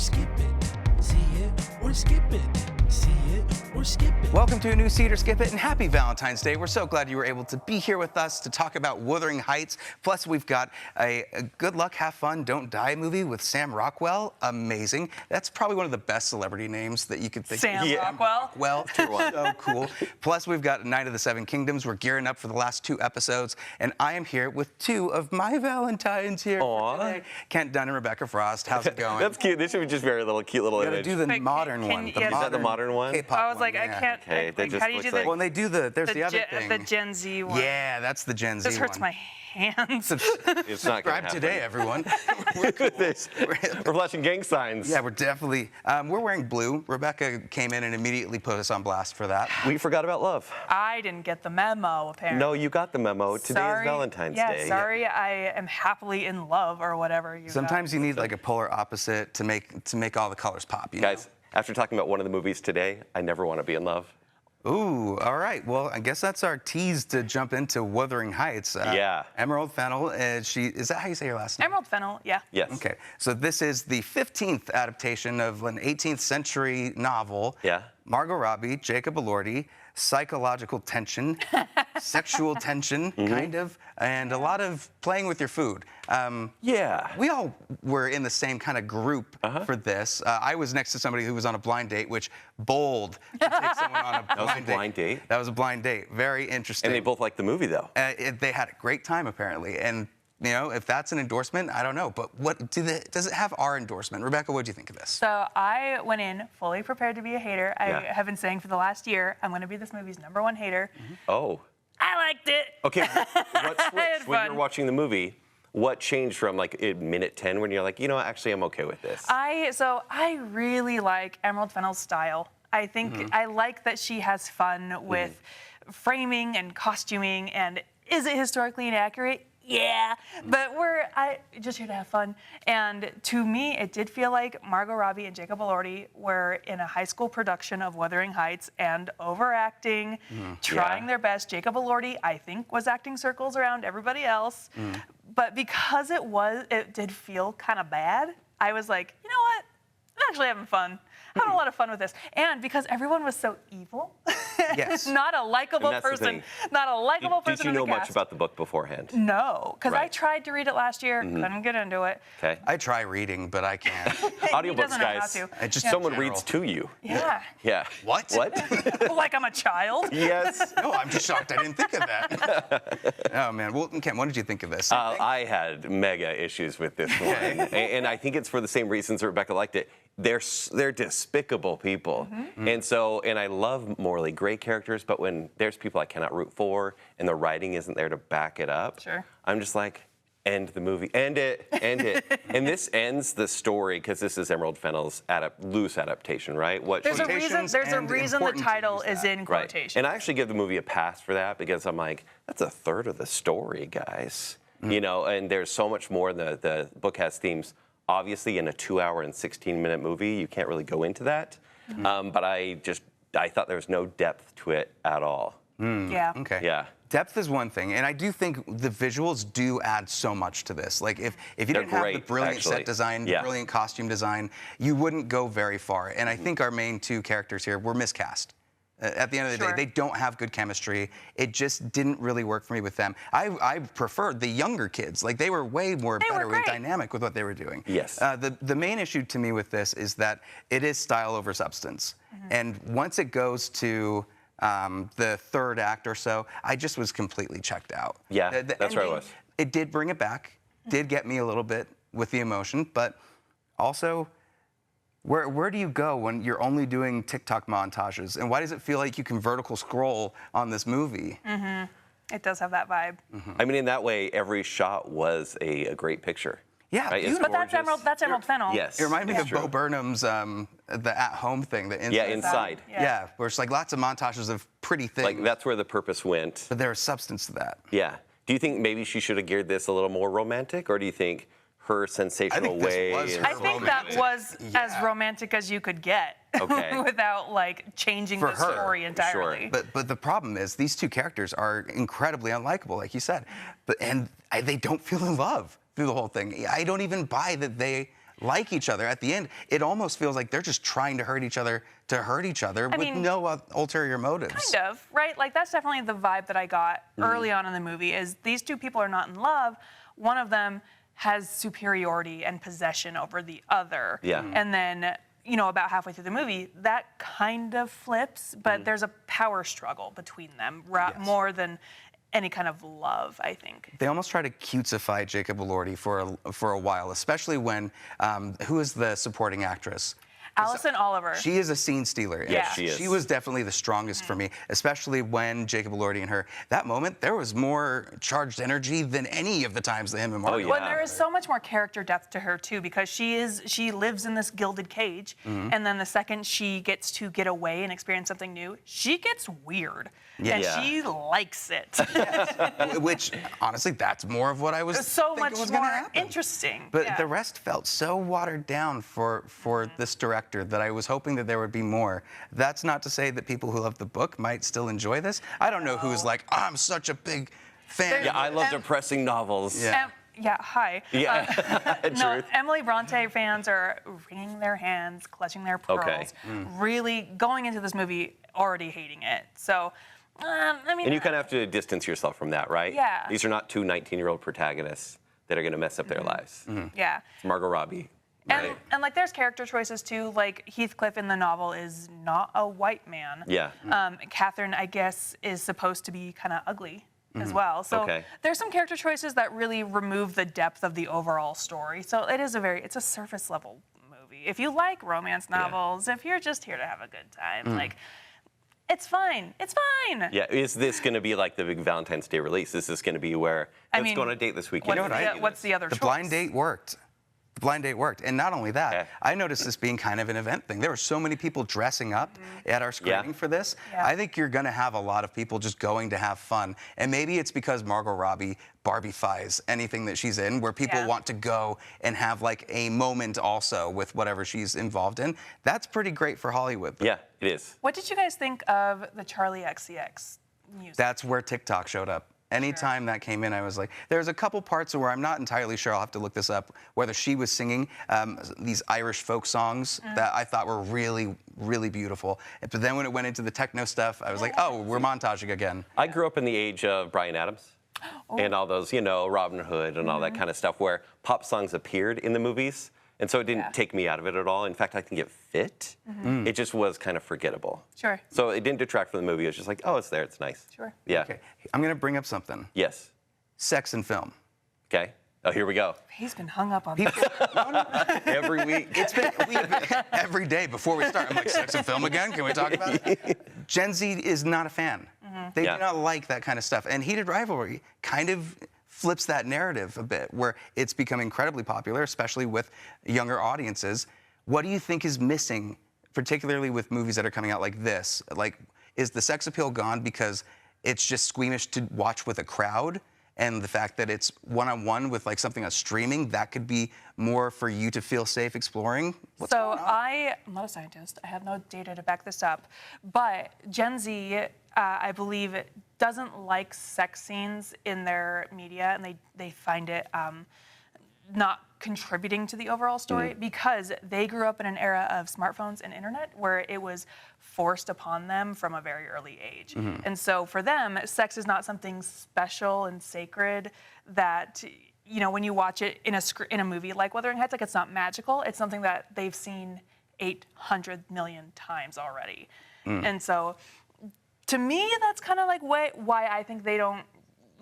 skip it. See it or skip it. See it or skip it. Welcome to a new See It or Skip It, and happy Valentine's Day. We're so glad you were able to be here with us to talk about Wuthering Heights. Plus, we've got a Good Luck, Have Fun, Don't Die movie with Sam Rockwell. Amazing. That's probably one of the best celebrity names that you could think of. Sam Rockwell. Well, so cool. Plus, we've got Night of the Seven Kingdoms. We're gearing up for the last 2 episodes, and I am here with 2 of my Valentines here for today. Kent Dunn and Rebecca Frost. How's it going? That's cute. This should be just very cute little You gotta image. do the Wait, modern one. is that the modern one? K-pop I was like, one, I yeah. can't. Okay, that just how do you do looks the, like- Well, and they do there's the other thing. the Gen Z one? Yeah, that's the Gen Z This hurts one. my hands. It's not Subscribe going to happen. today, everyone. Look at this. We're flashing gang signs. Yeah, we're definitely, we're wearing blue. Rebecca came in and immediately put us on blast for that. We forgot about love. I didn't get the memo, apparently. No, you got the memo. Today Sorry. is Valentine's Yeah, Day. sorry, I am happily in love or whatever you Sometimes you need like a polar opposite to make all the colors pop, you Guys, after talking about one of the movies today, I never want to be in love. Ooh, all right. Well, I guess that's our tease to jump into Wuthering Heights. Yeah. Emerald Fennell, is that how you say your last name? Emerald Fennell, yeah. Yes. Okay, so this is the 15th adaptation of an 18th century novel. Yeah. Margot Robbie, Jacob Elordi, psychological tension, sexual tension, kind of, and a lot of playing with your food. Yeah. We all were in the same kind of group for this. I was next to somebody who was on a blind date, which bold to take someone on a blind date. That was a blind date? That was a blind date. Very interesting. And they both liked the movie, though. They had a great time, apparently. And, you know, if that's an endorsement, I don't know. But does it have our endorsement? Rebecca, what do you think of this? So I went in fully prepared to be a hater. I Yeah. have been saying for the last year, I'm going to be this movie's #1 hater. Oh. I liked it. Okay, what had switched when fun. you're watching the movie? What changed from like at minute 10 when you're like, you know, actually I'm okay with this? I really like Emerald Fennell's style. I think I like that she has fun with framing and costuming, and is it historically inaccurate? Yeah, but I just here to have fun. And to me, it did feel like Margot Robbie and Jacob Elordi were in a high school production of Wuthering Heights and overacting, trying their best. Jacob Elordi, I think, was acting circles around everybody else. But because it did feel kind of bad, I was like, you know what? I'm actually having fun. Having a lot of fun with this. And because everyone was so evil, Yes. not a likable And that's the person, thing. not a likable person Did you in know the much cast. about the book beforehand? No, because I Right. tried to read it last year, couldn't get into it. Okay. I try reading, but I can't. Audiobooks, doesn't know how guys. to. It just Someone general. reads to you. Yeah. Yeah. What? What? Like I'm a child. Yes. No, I'm just shocked I didn't think of that. Oh, man. Well, Ken, what did you think of this? I had mega issues with this one, and I think it's for the same reasons Rebecca liked it. They're despicable people, and I love morally great characters, but when there's people I cannot root for and the writing isn't there to back it up, Sure. I'm just like, end the movie, end it. And this ends the story because this is Emerald Fennell's loose adaptation, right? There's a Quotations reason and the important to title use is that. in Right. quotation. And I actually give the movie a pass for that because I'm like, that's a third of the story, guys. You know, and there's so much more. The book has themes. Obviously, in a 2-hour and 16-minute movie, you can't really go into that. But I thought there was no depth to it at all. Yeah. Okay. Yeah. Depth is one thing, and I do think the visuals do add so much to this. Like, if you didn't have the great, brilliant actually. set design, the Yeah. brilliant costume design, you wouldn't go very far. And I think our main 2 characters here were miscast. At the end of the day, Sure. they don't have good chemistry. It just didn't really work for me with them. I preferred the younger kids. Like, they were way more They were better and great. dynamic with what they were doing. Yes. The main issue to me with this is that it is style over substance. And once it goes to the 3rd act or so, I just was completely checked out. Yeah, The that's where I ending, was. It did bring it back, did get me a little bit with the emotion, but also, where do you go when you're only doing TikTok montages? And why does it feel like you can vertical scroll on this movie? It does have that vibe. I mean, in that way, every shot was a great picture. Yeah, Right? It's beautiful. But that's Emerald Fennell. Yes. It reminded me it's of true. Bo Burnham's the at-home thing, the inside. Yeah, inside. Yeah, where it's like lots of montages of pretty things. Like, that's where the purpose went. But there's substance to that. Yeah. Do you think maybe she should have geared this a little more romantic, or do you think her sensational this way was is her I think that romantic. was as Yeah. romantic as you could get. Okay. Without like changing For the her, story entirely. sure. But the problem is these 2 characters are incredibly unlikable, like you said. They don't feel in love through the whole thing. I don't even buy that they like each other. At the end, it almost feels like they're just trying to hurt each other with mean, no ulterior motives. Kind of, right? Like, that's definitely the vibe that I got early on in the movie, is these two people are not in love. One of them has superiority and possession over the other. Yeah. And then, you know, about halfway through the movie, that kind of flips, but there's a power struggle between them more than any kind of love, I think. They almost try to cutesify Jacob Elordi for a while, especially when, who is the supporting actress? Allison Oliver. She is a scene stealer. Yeah. she is. She was definitely the strongest for me, especially when Jacob Elordi and her. That moment, there was more charged energy than any of the times that him and Margot. yeah. Well, there is so much more character depth to her too, because she lives in this gilded cage, and then the second she gets to get away and experience something new, she gets weird, and Yeah. she likes it. Which, honestly, that's more of what I was So thinking much was gonna more happen. interesting. But Yeah. the rest felt so watered down for this director that I was hoping that there would be more. That's not to say that people who love the book might still enjoy this. I don't know who's like, I'm such a big fan. Yeah, I love depressing novels. Yeah. Hi. Yeah, No, truth. Emily Bronte fans are wringing their hands, clutching their pearls, Okay. really going into this movie already hating it. So, I mean, And you kind of have to distance yourself from that, right? Yeah. These are not two 19-year-old protagonists that are going to mess up their lives. yeah. It's Margot Robbie. And, Right. and like, there's character choices too. Like, Heathcliff in the novel is not a white man. Yeah. Catherine, I guess, is supposed to be kind of ugly as well. So Okay. there's some character choices that really remove the depth of the overall story. So it's a surface level movie. If you like romance novels, if you're just here to have a good time, like, it's fine. It's fine. Yeah, is this going to be like the big Valentine's Day release? Is this going to be where, let's go on a date this weekend? What's the other The choice? blind date worked. The blind date worked. And not only that, Okay. I noticed this being kind of an event thing. There were so many people dressing up at our screening for this. Yeah. I think you're going to have a lot of people just going to have fun. And maybe it's because Margot Robbie Barbie-fies anything that she's in, where people want to go and have like a moment also with whatever she's involved in. That's pretty great for Hollywood. Yeah, it is. What did you guys think of the Charlie XCX music? That's where TikTok showed up. Anytime that came in, I was like, there's a couple parts where I'm not entirely sure, I'll have to look this up, whether she was singing these Irish folk songs that I thought were really, really beautiful. But then when it went into the techno stuff, I was like, oh, we're montaging again. I grew up in the age of Bryan Adams and all those, Robin Hood and all that kind of stuff where pop songs appeared in the movies. And so it didn't take me out of it at all. In fact, I think it fit. It just was kind of forgettable. Sure. So it didn't detract from the movie. It was just like, oh, it's there. It's nice. Sure. Yeah. Okay, I'm going to bring up something. Yes. Sex and film. Okay. Oh, here we go. He's been hung up on People, Every week. it's been every day before we start. I'm like, sex and film again? Can we talk about it? Gen Z is not a fan. They Yeah. do not like that kind of stuff. And Heated Rivalry kind of flips that narrative a bit, where it's become incredibly popular, especially with younger audiences. What do you think is missing, particularly with movies that are coming out like this? Like, is the sex appeal gone because it's just squeamish to watch with a crowd? And the fact that it's one-on-one with like something on streaming, that could be more for you to feel safe exploring? What's going on? I'm not a scientist. I have no data to back this up. But Gen Z, I believe, doesn't like sex scenes in their media, and they find it not contributing to the overall story because they grew up in an era of smartphones and internet where it was forced upon them from a very early age. And so for them, sex is not something special and sacred that, when you watch it in a movie like Wuthering Heights, like, it's not magical. It's something that they've seen 800 million times already. And so to me, that's kind of like why I think they don't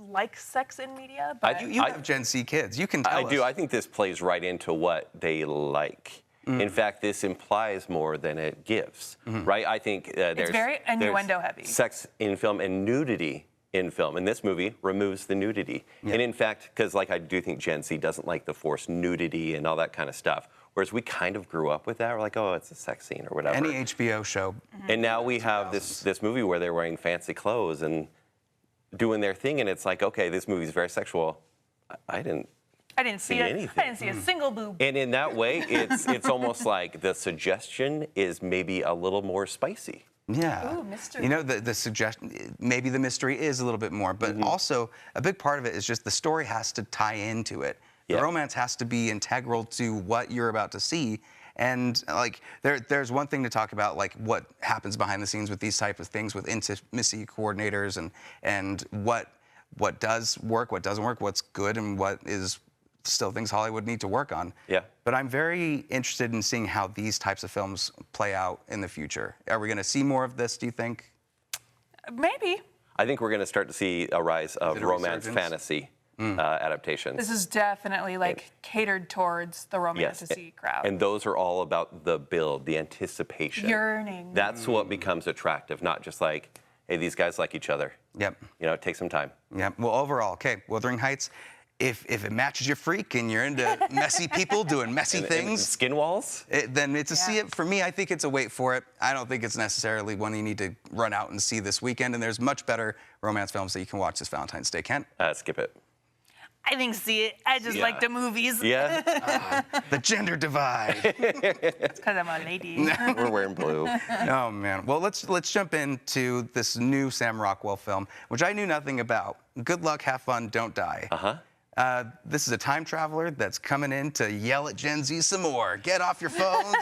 like sex in media. But You have Gen Z kids. You can tell I do. us. I think this plays right into what they like. In fact, this implies more than it gives, right? I think there's very innuendo heavy. Sex in film and nudity in film. And this movie removes the nudity. And in fact, because I do think Gen Z doesn't like the forced nudity and all that kind of stuff. Whereas we kind of grew up with that. We're like, oh, it's a sex scene or whatever. Any HBO show. And now we have this movie where they're wearing fancy clothes and doing their thing, and it's like, okay, this movie's very sexual. I didn't see see it. anything. I didn't see a single boob. And in that way, it's almost like the suggestion is maybe a little more spicy. Yeah. Ooh, mystery. The suggestion, maybe the mystery is a little bit more, but also a big part of it is just the story has to tie into it. The Yeah. romance has to be integral to what you're about to see. And like there's one thing to talk about, like what happens behind the scenes with these type of things with intimacy coordinators and what does work, what doesn't work, what's good, and what is still things Hollywood need to work on. Yeah. But I'm very interested in seeing how these types of films play out in the future. Are we going to see more of this, do you think? Maybe. I think we're going to start to see a rise of it a romance resurgence? fantasy adaptations. This is definitely like catered towards the romantasy crowd. And those are all about the build, the anticipation. Yearning. That's what becomes attractive, not just like, hey, these guys like each other. Yep. You know, it takes some time. Yep. Well, overall, okay, Wuthering Heights, if it matches your freak and you're into messy people doing messy And things, skin walls? then it's a see Yeah. it. For me, I think it's a wait for it. I don't think it's necessarily one you need to run out and see this weekend. And there's much better romance films that you can watch this Valentine's Day. Kent? Skip it. I think see it. I just like the movies. Yeah, The gender divide. It's because I'm a lady. we're wearing blue. Oh man. Well, let's jump into this new Sam Rockwell film, which I knew nothing about. Good luck, have fun, don't die. This is a time traveler that's coming in to yell at Gen Z some more. Get off your phones.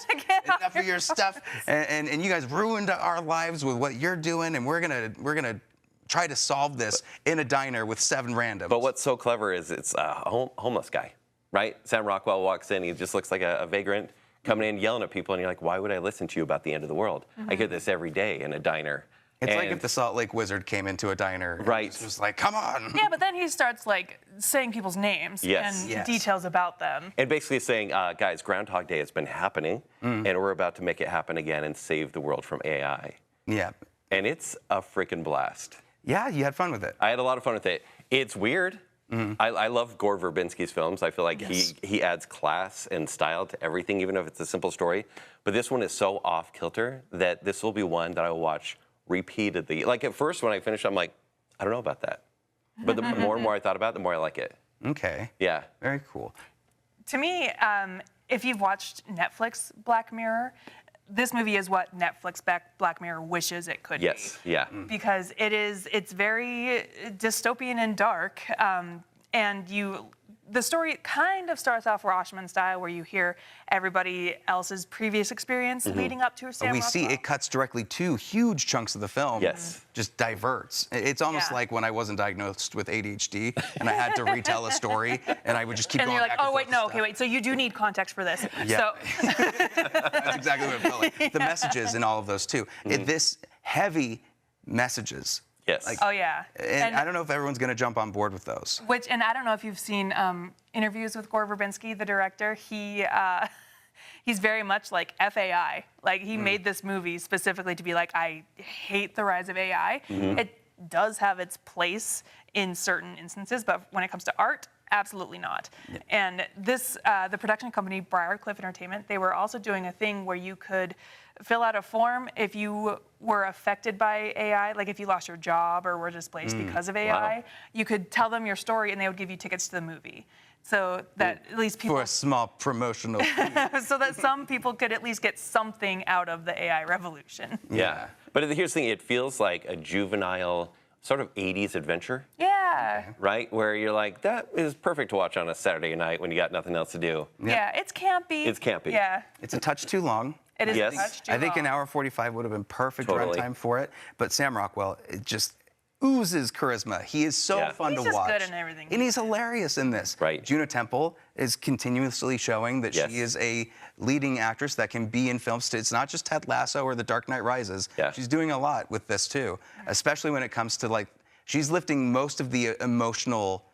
Enough of your stuff. And you guys ruined our lives with what you're doing, and we're gonna try to solve this in a diner with 7 randoms. But what's so clever is it's a homeless guy, right? Sam Rockwell walks in, he just looks like a vagrant coming in yelling at people, and you're like, why would I listen to you about the end of the world? I hear this every day in a diner. It's like if the Salt Lake Wizard came into a diner. Right. It was like, come on. Yeah, but then he starts like saying people's names Yes. and Yes. details about them. And basically saying, guys, Groundhog Day has been happening, and we're about to make it happen again and save the world from AI. Yeah. And it's a freaking blast. Yeah, you had fun with it. I had a lot of fun with it. It's weird. I love Gore Verbinski's films. I feel like he adds class and style to everything, even if it's a simple story. But this one is so off kilter that this will be one that I will watch repeatedly. Like at first when I finished, I'm like, I don't know about that. But the more and more I thought about it, the more I like it. Okay. Yeah. Very cool. To me, if you've watched Netflix Black Mirror, this movie is what Netflix Black Mirror wishes it could Yes. be. Yeah. Because it's very dystopian and dark, and the story kind of starts off Rashomon style, where you hear everybody else's previous experience leading up to Sam We see Rockwell. it cuts directly to huge chunks of the film. Yes. Just diverts. It's almost Yeah. like when I wasn't diagnosed with ADHD and I had to retell a story and I would just keep And going you're like, back and oh, wait, forth no, with okay, stuff. wait, so you do need context for this. Yeah. So, That's exactly what it felt like. The messages in all of those too. This heavy messages. Yes. oh, yeah. And I don't know if everyone's going to jump on board with those. And I don't know if you've seen interviews with Gore Verbinski, the director. He's very much like FAI. Like he made this movie specifically to be like, I hate the rise of AI. It does have its place in certain instances, but when it comes to art, absolutely not. Yeah. And this, the production company Briarcliff Entertainment, they were also doing a thing where you could fill out a form if you were affected by AI, like if you lost your job or were displaced because of AI, you could tell them your story and they would give you tickets to the movie. So that at least people... For a small promotional fee. so that some people could at least get something out of the AI revolution. Yeah. But here's the thing, it feels like a juvenile sort of 80s adventure. Yeah. Right? Where you're like, that is perfect to watch on a Saturday night when you got nothing else to do. Yeah, it's campy. It's campy. Yeah. It's a touch too long. It is Yes. a touch too I think long. an hour 45 would have been perfect Totally. runtime for it. But Sam Rockwell, it just oozes charisma. He is so Yeah. fun He's to just watch. good in everything And he he's hilarious in this. Right. Juno Temple is continuously showing that Yes. she is a leading actress that can be in films. It's not just Ted Lasso or The Dark Knight Rises. Yeah. She's doing a lot with this too, especially when it comes to like, she's lifting most of the emotional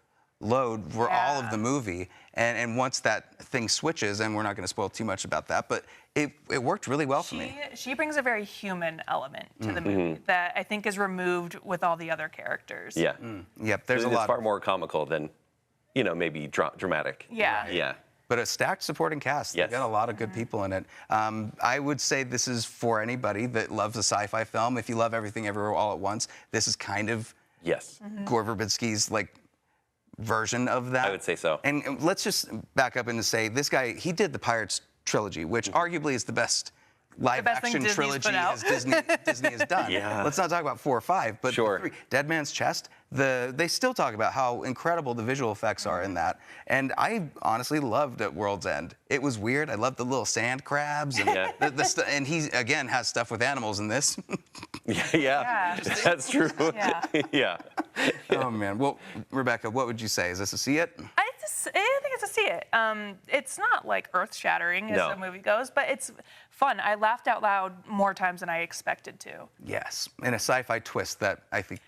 load for all of the movie. And once that thing switches, and we're not going to spoil too much about that, but it worked really well for me. She brings a very human element to the movie that I think is removed with all the other characters. Yeah. Yep, there's a It's lot. far more comical than, maybe dramatic. Yeah. Yeah. But a stacked supporting cast. Yes. They've got a lot of good people in it. I would say this is for anybody that loves a sci-fi film. If you love Everything Everywhere All at Once, this is kind of Yes. Gore Verbinski's like version of that. I would say so. And let's just back up and say this guy, he did the Pirates trilogy, which arguably is the best live best thing action Disney's trilogy put out. as Disney has done. Yeah. Let's not talk about 4 or 5, but Sure. the 3. Dead Man's Chest, they still talk about how incredible the visual effects are in that. And I honestly loved At World's End. It was weird. I loved the little sand crabs. And, and he, again, has stuff with animals in this. Yeah, that's true. Yeah. Yeah. Oh, man. Well, Rebecca, what would you say? Is this a see it? I think it's a see it. It's not like earth-shattering as the movie goes, but it's fun. I laughed out loud more times than I expected to. Yes. And a sci-fi twist that I think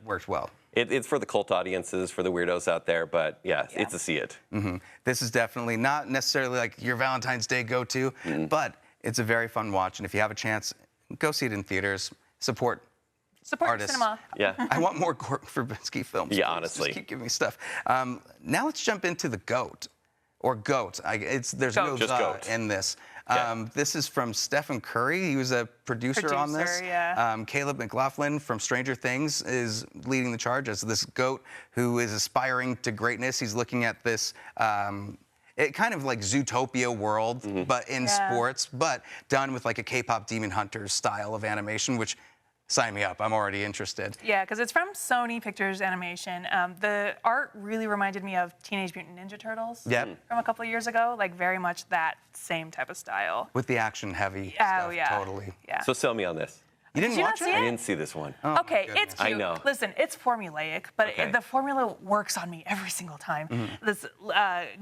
worked well. It's for the cult audiences, for the weirdos out there, but it's a see it. Mm-hmm. This is definitely not necessarily like your Valentine's Day go-to, but it's a very fun watch. And if you have a chance, go see it in theaters. Support artists. Cinema. Yeah. I want more Gork Verbinski films. Yeah, please. honestly. Just keep giving me stuff. Now let's jump into The Goat, or Goat. There's no Just Goat. in this. Okay. This is from Stephen Curry. He was a producer on this. Yeah. Caleb McLaughlin from Stranger Things is leading the charge as this goat who is aspiring to greatness. He's looking at this it kind of like Zootopia world, but in sports, but done with like a K-pop Demon Hunters style of animation, which sign me up. I'm already interested. Yeah, because it's from Sony Pictures Animation. The art really reminded me of Teenage Mutant Ninja Turtles from a couple of years ago, like very much that same type of style. With the action-heavy stuff, totally. Yeah. So sell me on this. You didn't watch see it? I didn't see this one. Oh, Okay, it's cute. I know. Listen, it's formulaic, but Okay. the formula works on me every single time. This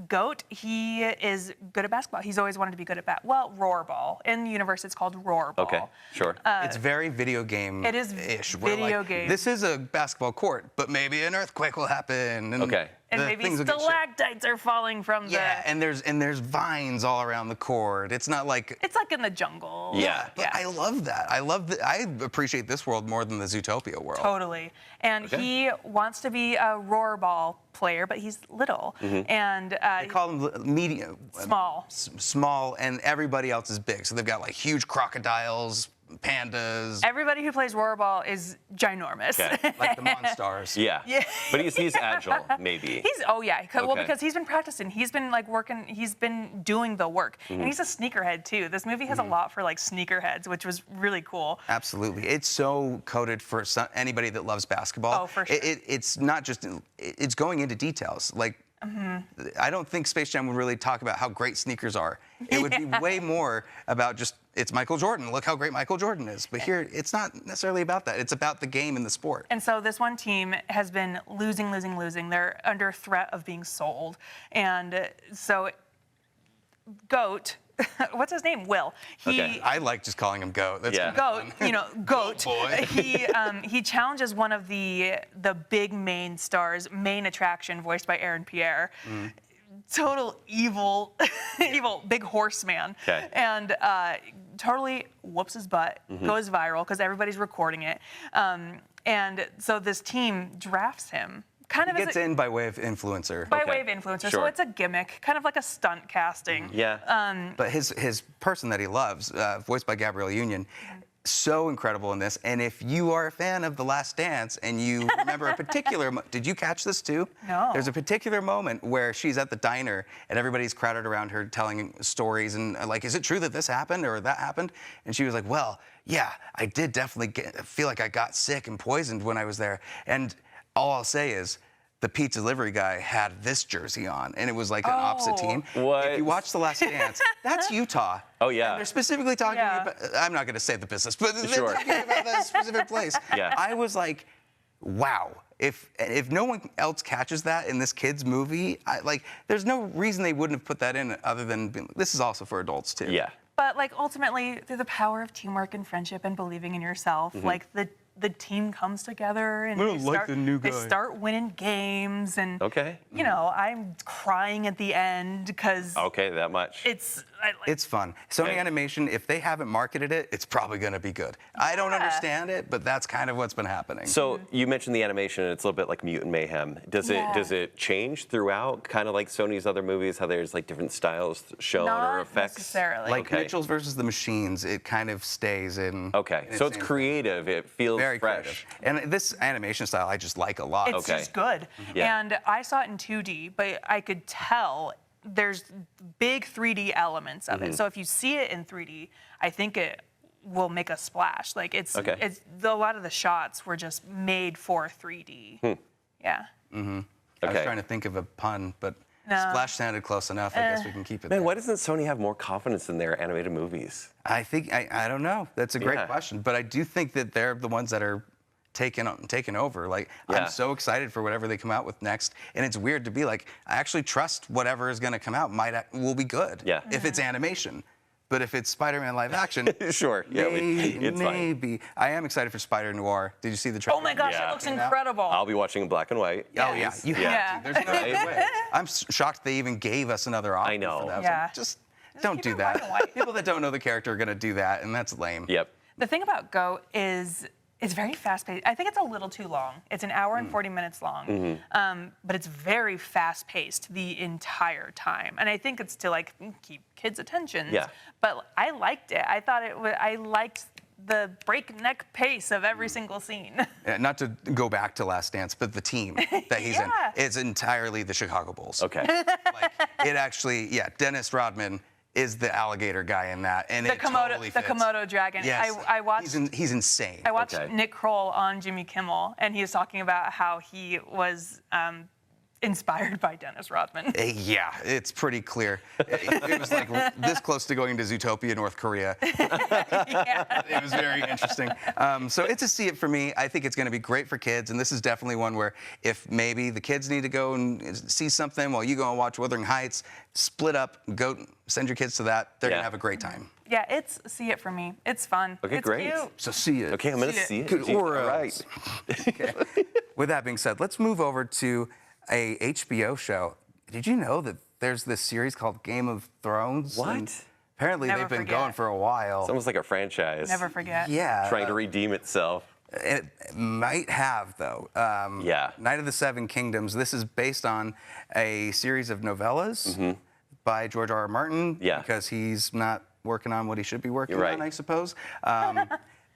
goat, he is good at basketball. He's always wanted to be good at rollerball. In the universe, it's called rollerball. Okay, sure. It's very video game. It is ish. video game. This is a basketball court, but maybe an earthquake will happen. And And the maybe things will get shit. stalactites are falling from the... Yeah, and there's vines all around the court. It's not like... It's like in the jungle. Yeah. But I love that. I appreciate this world more than the Zootopia world. Totally. And he wants to be a rollerball player, but he's little. And They call them medium. small. Small, and everybody else is big. So they've got like huge crocodiles, pandas, Everybody who plays rollerball is ginormous. Okay. like the Monstars. Yeah. But he's agile, maybe. Well, Okay. because he's been practicing. He's been like working. He's been doing the work, and he's a sneakerhead too. This movie has a lot for like sneakerheads, which was really cool. Absolutely. It's so coded for anybody that loves basketball. Oh, for sure. It's not just, it's going into details. Like, I don't think Space Jam would really talk about how great sneakers are. It would be way more about just, it's Michael Jordan. Look how great Michael Jordan is. But here, it's not necessarily about that. It's about the game and the sport. And so this one team has been losing. They're under threat of being sold. And so GOAT, what's his name? Will. I like just calling him Goat. That's Yeah. kinda fun. GOAT, GOAT. boy. He challenges one of the big main stars, main attraction, voiced by Aaron Pierre. Total evil, big horseman. Okay. And totally whoops his butt, goes viral because everybody's recording it. And so this team drafts him. Kind of He gets in by way of influencer. by way of influencer. So Sure. it's a gimmick, kind of like a stunt casting. Yeah. But his person that he loves, voiced by Gabrielle Union, so incredible in this. And if you are a fan of The Last Dance and you remember a particular, did you catch this too? No. There's a particular moment where she's at the diner and everybody's crowded around her telling stories and like, is it true that this happened or that happened? And she was like, well, yeah, I did definitely feel like I got sick and poisoned when I was there. And all I'll say is, the pizza delivery guy had this jersey on, and it was like an opposite team. What? If you watch The Last Dance, that's Utah. Oh, yeah. And they're specifically talking about, I'm not going to say the business, but they're talking about that specific place. Yeah. I was like, wow. If no one else catches that in this kid's movie, there's no reason they wouldn't have put that in other than, this is also for adults too. Yeah. But like ultimately, through the power of teamwork and friendship and believing in yourself, like the team comes together and they start winning games and you know, I'm crying at the end because Okay, that much. It's fun. Sony Animation, if they haven't marketed it, it's probably going to be good. I don't understand it, but that's kind of what's been happening. So you mentioned the animation, and it's a little bit like Mutant Mayhem. Does it change throughout, kind of like Sony's other movies, how there's like different styles shown not or effects? necessarily. Like Mitchell's versus the Machines, it kind of stays in. Okay, in so its it's same creative. It feels very fresh. creative. And this animation style I just like a lot. It's just good. Yeah. And I saw it in 2D, but I could tell there's big 3D elements of it. So if you see it in 3D, I think it will make a splash. Like it's a lot of the shots were just made for 3D. Yeah. I was trying to think of a pun, but splash sounded close enough. I guess we can keep it there. Why doesn't Sony have more confidence in their animated movies? I think, I don't know. That's a great question. But I do think that they're the ones that are taken over. Like, I'm so excited for whatever they come out with next. And it's weird to be like, I actually trust whatever is going to come out will be good if it's animation. But if it's Spider-Man live action, sure, it's maybe. Fine. I am excited for Spider-Noir. Did you see the trailer? Oh my gosh, it looks incredible. I'll be watching in black and white. Oh yeah, you have to. There's no other way. I'm shocked they even gave us another option. I know. For that. Yeah. Like, just don't do that. People that don't know the character are gonna do that, and that's lame. Yep. The thing about Go is it's very fast-paced. I think it's a little too long. It's an hour and 40 minutes long, but it's very fast-paced the entire time. And I think it's to like keep kids' attention. Yeah. But I liked it. I thought I liked the breakneck pace of every single scene. Not to go back to Last Dance, but the team that he's in is entirely the Chicago Bulls. Okay. Like, it actually, Dennis Rodman is the alligator guy in that, and it totally fits. The Komodo dragon. Yes. I watched. He's insane. I watched Nick Kroll on Jimmy Kimmel, and he was talking about how he was inspired by Dennis Rodman. Yeah, it's pretty clear. It was like this close to going to Zootopia, North Korea. It was very interesting. So it's a see it for me. I think it's going to be great for kids, and this is definitely one where if maybe the kids need to go and see something while you go and watch Wuthering Heights, split up, go send your kids to that. They're going to have a great time. Yeah, it's see it for me. It's fun. Okay, it's great. Cute. So see it. Okay, I'm going to see it. Good. All right. Okay. With that being said, let's move over to a HBO show. Did you know that there's this series called Game of Thrones? What? And apparently Never they've been forget. going for a while. It's almost like a franchise. Never forget. Yeah. Trying to redeem itself. It might have, though. Night of the Seven Kingdoms. This is based on a series of novellas by George R.R. Martin. Because he's not working on what he should be working on, I suppose.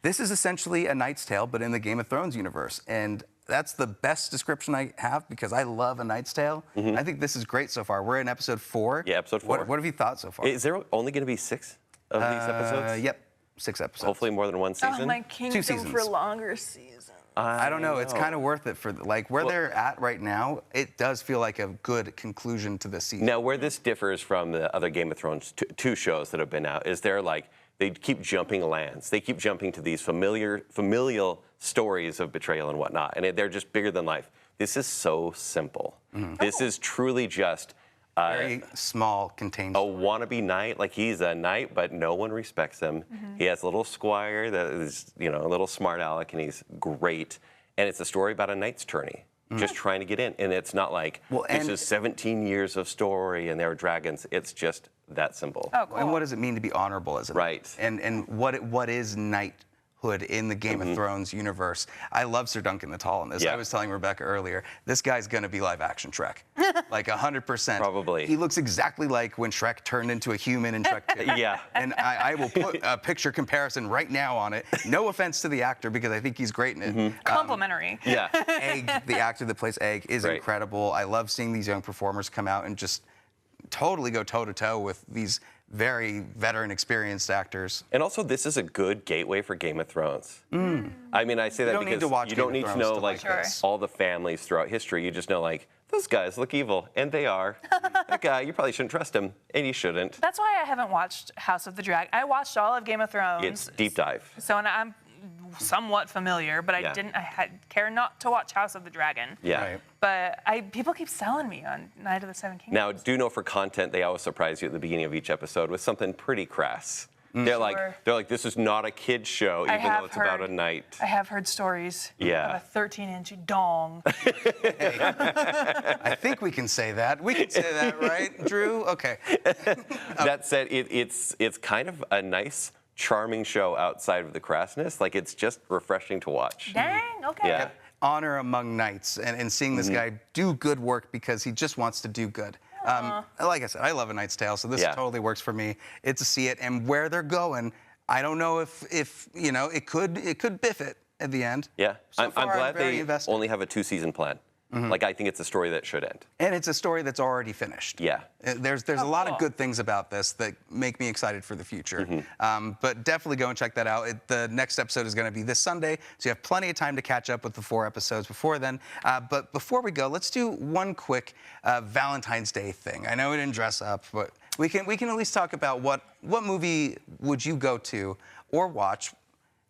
This is essentially A Knight's Tale, but in the Game of Thrones universe. And that's the best description I have because I love A Knight's Tale. I think this is great so far. We're in episode 4. Yeah, episode 4. What have you thought so far? Is there only going to be 6 of these episodes? Yep, 6 episodes. Hopefully more than one season? Oh, my kingdom 2 seasons. for longer seasons. I don't know. It's kind of worth it for like where they're at right now. It does feel like a good conclusion to the season. Now, where this differs from the other Game of Thrones 2 shows that have been out is they're like they keep jumping lands. They keep jumping to these familial stories of betrayal and whatnot, and they're just bigger than life. This is so simple. This is truly just very small, contained. A wannabe knight, like he's a knight, but no one respects him. He has a little squire that is, a little smart aleck, and he's great. And it's a story about a knight's tourney, just trying to get in. And it's not like this is 17 years of story and there are dragons. It's just that simple. Oh, cool. And what does it mean to be honorable as a knight? Right. And what is knighthood in the Game of Thrones universe? I love Sir Duncan the Tall in this. I was telling Rebecca earlier, this guy's gonna be live action Shrek. Like 100%. Probably. He looks exactly like when Shrek turned into a human in Shrek 2. Yeah. And I will put a picture comparison right now on it. No offense to the actor because I think he's great in it. Complimentary. Yeah. Egg, the actor that plays Egg, is incredible. I love seeing these young performers come out and just totally go toe-to-toe with these very veteran, experienced actors. And also, this is a good gateway for Game of Thrones. I mean, I say that because you don't need to know like all the families throughout history. You just know like those guys look evil, and they are. That guy, you probably shouldn't trust him, and you shouldn't. That's why I haven't watched House of the Dragon. I watched all of Game of Thrones. It's deep dive. So and I'm somewhat familiar, but I had care not to watch House of the Dragon. Yeah. Right. But people keep selling me on Night of the Seven Kingdoms. Now, do know for content, they always surprise you at the beginning of each episode with something pretty crass. They're like, this is not a kid's show, even though it's about a knight. I have heard stories of a 13-inch dong. I think we can say that. We can say that, right, Drew? Okay. That said, it's kind of a nice, charming show outside of the crassness. Like, it's just refreshing to watch. Dang, okay. Yeah. Honor among knights and seeing this guy do good work because he just wants to do good. Like I said, I love A Knight's Tale, so this totally works for me. It's a see it, and where they're going, I don't know if it could biff it at the end. Yeah, So I'm far, glad very they invested. only have a 2-season plan. Like, I think it's a story that should end. And it's a story that's already finished. Yeah. There's a lot cool. of good things about this that make me excited for the future. But definitely go and check that out. The next episode is going to be this Sunday, so you have plenty of time to catch up with the 4 episodes before then. But before we go, let's do one quick Valentine's Day thing. I know we didn't dress up, but we can at least talk about what movie would you go to or watch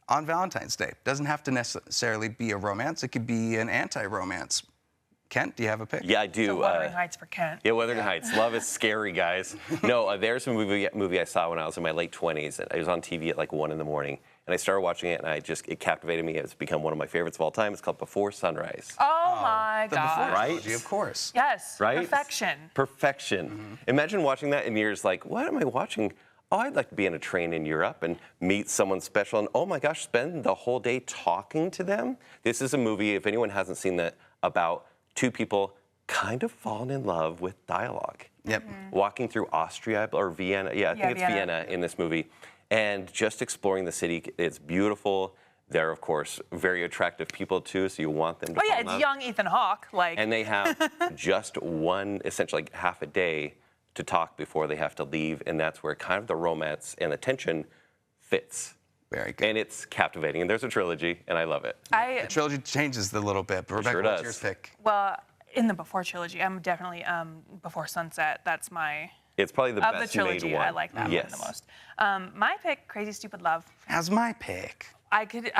on Valentine's Day. Doesn't have to necessarily be a romance. It could be an anti-romance. Kent, do you have a pick? Yeah, I do. So Wuthering Heights for Kent. Yeah, Wuthering Heights. Love is scary, guys. No, there's a movie I saw when I was in my late 20s. It was on TV at like 1 in the morning. And I started watching it, and it captivated me. It's become one of my favorites of all time. It's called Before Sunrise. Oh my The Before God. Right? trilogy, of course. Yes. Right? Perfection. Perfection. Imagine watching that and you're just like, what am I watching? Oh, I'd like to be on a train in Europe and meet someone special. And oh my gosh, spend the whole day talking to them. This is a movie, if anyone hasn't seen that, about 2 people kind of falling in love with dialogue. Yep. Walking through Austria or Vienna. Yeah, I think it's Vienna in this movie. And just exploring the city. It's beautiful. They're, of course, very attractive people, too, so you want them to Oh yeah, fall in it's love. young Ethan Hawke. Like. And they have just one, essentially like half a day to talk before they have to leave. And that's where kind of the romance and the tension fits. Very good. And it's captivating. And there's a trilogy, and I love it. The trilogy changes a little bit, but Rebecca, sure what's does. your pick? Well, in the Before trilogy, I'm definitely Before Sunset. That's my It's probably the of the best trilogy. made one. I like that Yes. one the most. My pick, Crazy Stupid Love. As my pick. I could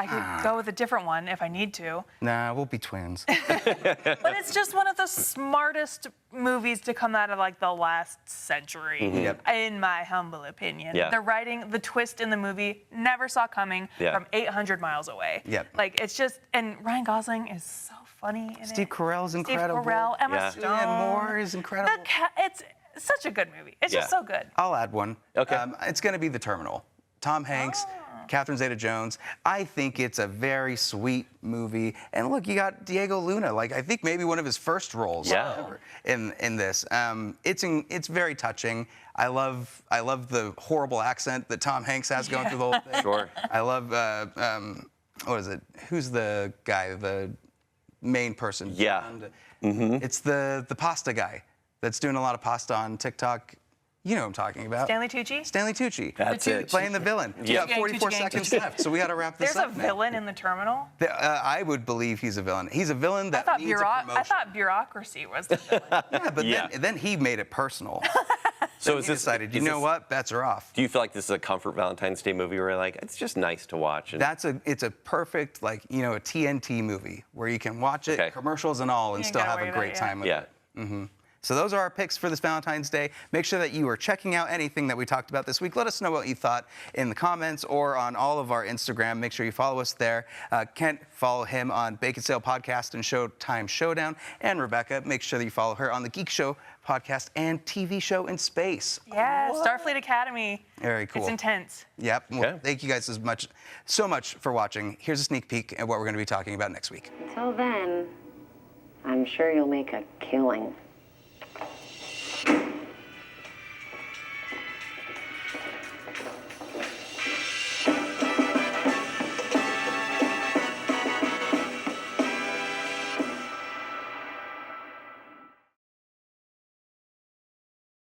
go with a different one if I need to, Nah, we'll be twins. but it's just one of the smartest movies to come out of like the last century, Yep. in my humble opinion. Yeah. The writing, the twist in the movie, never saw coming Yeah. from 800 miles away. Yep. Like it's just, and Ryan Gosling is so funny in Steve it. Carell's incredible. Steve Carell, Emma Yeah. Stone. Julianne Moore is incredible. It's such a good movie. It's just Yeah. so good. I'll add one. Okay. It's going to be The Terminal. Tom Hanks, Catherine Zeta-Jones. I think it's a very sweet movie. And look, you got Diego Luna. Like, I think maybe one of his first roles ever in this. It's very touching. I love the horrible accent that Tom Hanks has going through the whole thing. Sure. I love, what is it? Who's the guy, the main person? Yeah. It's the pasta guy that's doing a lot of pasta on TikTok. You know what I'm talking about. Stanley Tucci? Stanley Tucci. That's it. Playing the villain. We got Gang, 44 Tucci gang, seconds Tucci. left, so we got to wrap this There's a up. now. villain in The Terminal? I would believe he's a villain. He's a villain I that thought, needs a promotion. I thought bureaucracy was the villain. Yeah, but Yeah. Then he made it personal. So He is this decided, you is know this- what? Bets are off. Do you feel like this is a comfort Valentine's Day movie where like it's just nice to watch? And It's a perfect, like, a TNT movie where you can watch it, Okay. commercials and all, and You still gotta have worry a about great it, time with yeah. it. So those are our picks for this Valentine's Day. Make sure that you are checking out anything that we talked about this week. Let us know what you thought in the comments or on all of our Instagram. Make sure you follow us there. Kent, follow him on Bacon Sale Podcast and Showtime Showdown. And Rebecca, make sure that you follow her on the Geek Show Podcast and TV show in space. Yeah, Starfleet Academy. Very cool. It's intense. Yep. Well, Okay. thank you guys so much for watching. Here's a sneak peek at what we're going to be talking about next week. Until then, I'm sure you'll make a killing.